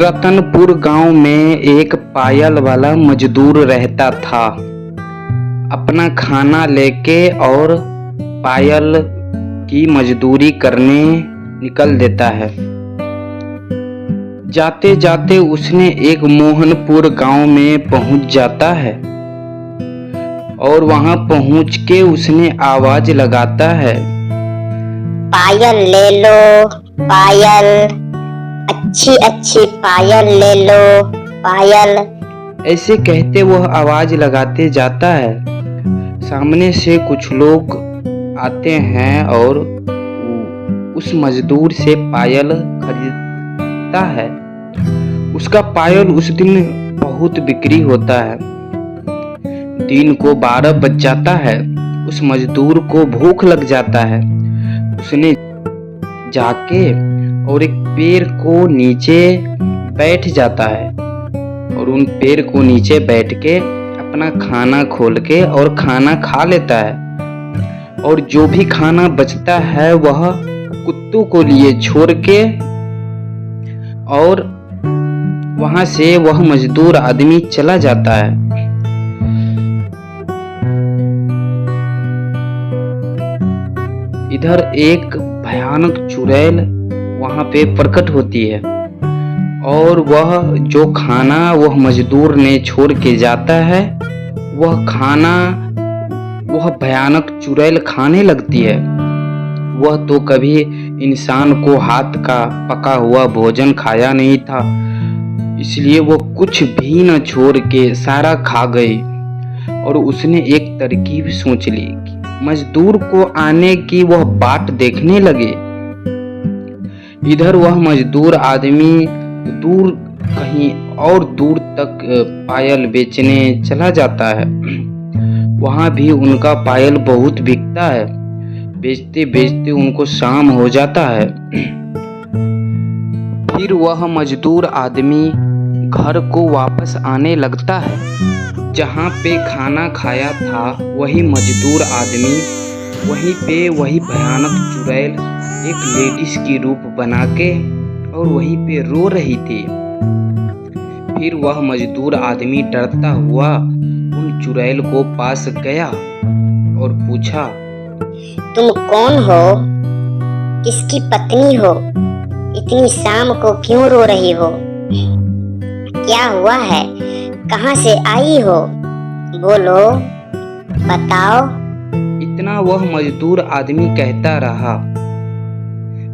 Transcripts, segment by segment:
रतनपुर गांव में एक पायल वाला मजदूर रहता था। अपना खाना लेके और पायल की मजदूरी करने निकल देता है। जाते जाते उसने एक मोहनपुर गांव में पहुंच जाता है और वहां पहुंच के उसने आवाज लगाता है, पायल ले लो पायल, अच्छी अच्छी पायल ले लो पायल। ऐसे कहते वह आवाज लगाते जाता है। सामने से कुछ लोग आते हैं और उस मजदूर से पायल खरीदता है। उसका पायल उस दिन बहुत बिक्री होता है। दिन को 12 बज जाता है। उस मजदूर को भूख लग जाता है। उसने जाके और एक पेड़ को नीचे बैठ जाता है और उन पेड़ को नीचे बैठ के अपना खाना खोल के और खाना खा लेता है। और जो भी खाना बचता है वह कुत्तों को लिए छोड़ के और वहां से वह मजदूर आदमी चला जाता है। इधर एक भयानक चुड़ैल वहां पे प्रकट होती है और वह जो खाना वह मजदूर ने छोड़ के जाता है वह खाना वह भयानक चुड़ैल खाने लगती है। वह तो कभी इंसान को हाथ का पका हुआ भोजन खाया नहीं था, इसलिए वह कुछ भी न छोड़ के सारा खा गई। और उसने एक तरकीब सोच ली कि मजदूर को आने की वह बाट देखने लगे। इधर वह मजदूर आदमी दूर कहीं और दूर तक पायल बेचने चला जाता है। वहां भी उनका पायल बहुत बिकता है। बेचते बेचते उनको शाम हो जाता है। फिर वह मजदूर आदमी घर को वापस आने लगता है। जहाँ पे खाना खाया था वही मजदूर आदमी वहीं पे वही भयानक चुड़ैल एक लेडीज की रूप बना के और वहीं पे रो रही थी। फिर वह मजदूर आदमी डरता हुआ उन चुड़ैल को पास गया और पूछा, तुम कौन हो? किसकी पत्नी हो? इतनी शाम को क्यों रो रही हो? क्या हुआ है? कहाँ से आई हो? बोलो, बताओ। इतना वह मजदूर आदमी कहता रहा।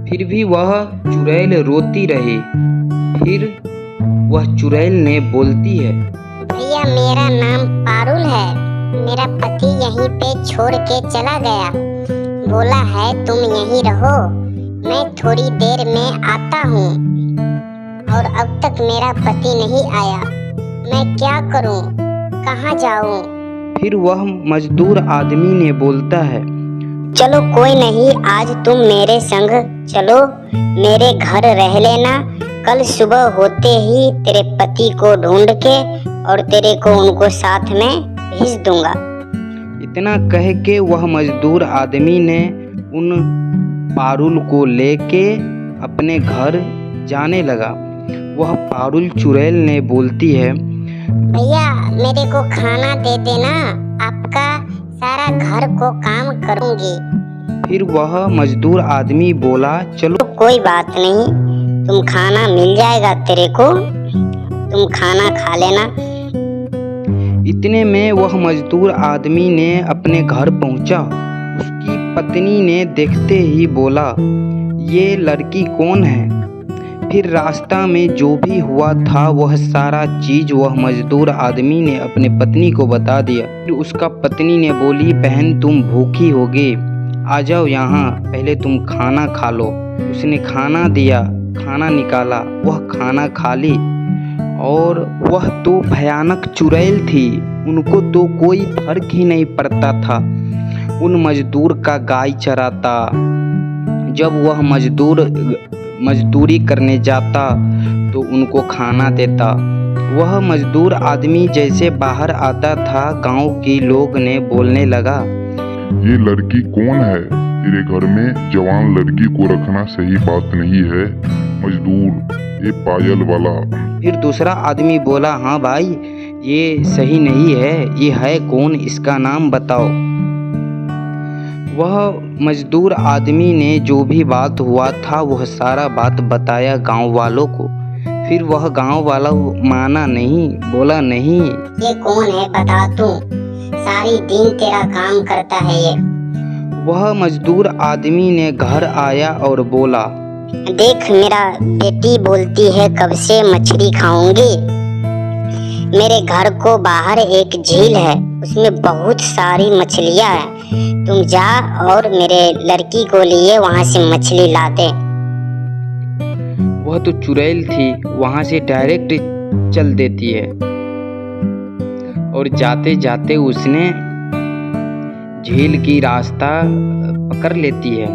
फिर भी वह चुड़ैल रोती रही। फिर वह चुड़ैल ने बोलती है, भैया मेरा नाम पारुल है। मेरा पति यहीं पे छोड़ के चला गया। बोला है तुम यहीं रहो, मैं थोड़ी देर में आता हूँ। और अब तक मेरा पति नहीं आया। मैं क्या करूँ? कहाँ जाऊँ? फिर वह मजदूर आदमी ने बोलता है, चलो कोई नहीं, आज तुम मेरे संग चलो, मेरे घर रह लेना। कल सुबह होते ही तेरे पति को ढूंढ के और तेरे को उनको साथ में भेज दूंगा। इतना कह के वह मजदूर आदमी ने उन पारुल को लेके अपने घर जाने लगा। वह पारुल चुड़ैल ने बोलती है, भैया मेरे को खाना दे देना, आपका सारा घर को काम करूंगी। फिर वह मजदूर आदमी बोला, चलो कोई बात नहीं, तुम खाना मिल जाएगा तेरे को, तुम खाना खा लेना। इतने में वह मजदूर आदमी ने अपने घर पहुंचा। उसकी पत्नी ने देखते ही बोला, ये लड़की कौन है? फिर रास्ता में जो भी हुआ था वह सारा चीज वह मजदूर आदमी ने अपने पत्नी को बता दिया। फिर उसका पत्नी ने बोली, बहन तुम भूखी होगी, आ जाओ यहाँ, पहले तुम खाना खा लो। उसने खाना दिया, खाना निकाला, वह खाना खा ली। और वह तो भयानक चुड़ैल थी, उनको तो कोई फर्क ही नहीं पड़ता था। उन मजदूर का गाय चराता। जब वह मजदूरी करने जाता तो उनको खाना देता। वह मजदूर आदमी जैसे बाहर आता था, गांव के लोग ने बोलने लगा, ये लड़की कौन है? तेरे घर में जवान लड़की को रखना सही बात नहीं है। मजदूर ये पायल वाला। फिर दूसरा आदमी बोला, हाँ भाई, ये सही नहीं है, ये है कौन, इसका नाम बताओ। वह मजदूर आदमी ने जो भी बात हुआ था वह सारा बात बताया गांव वालों को। फिर वह गांव वाला माना नहीं, बोला नहीं। ये कौन है बता तू, सारी दिन तेरा काम करता है ये। वह मजदूर आदमी ने घर आया और बोला, देख मेरा बेटी बोलती है कब से मछली खाऊंगी। मेरे घर को बाहर एक झील है, उसमें बहुत सारी मछलियां हैं। तुम जा और मेरे लड़की को लिए वहां से मछली ला दे। वह तो चुड़ैल थी, वहां से डायरेक्ट चल देती है और जाते जाते उसने झील की रास्ता पकड़ लेती है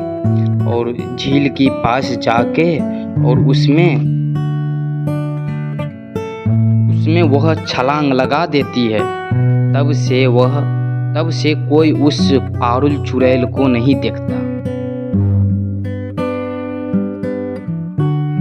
और झील के पास जाके और उसमें वह छलांग लगा देती है। तब से कोई उस पारुल चुड़ैल को नहीं देखता।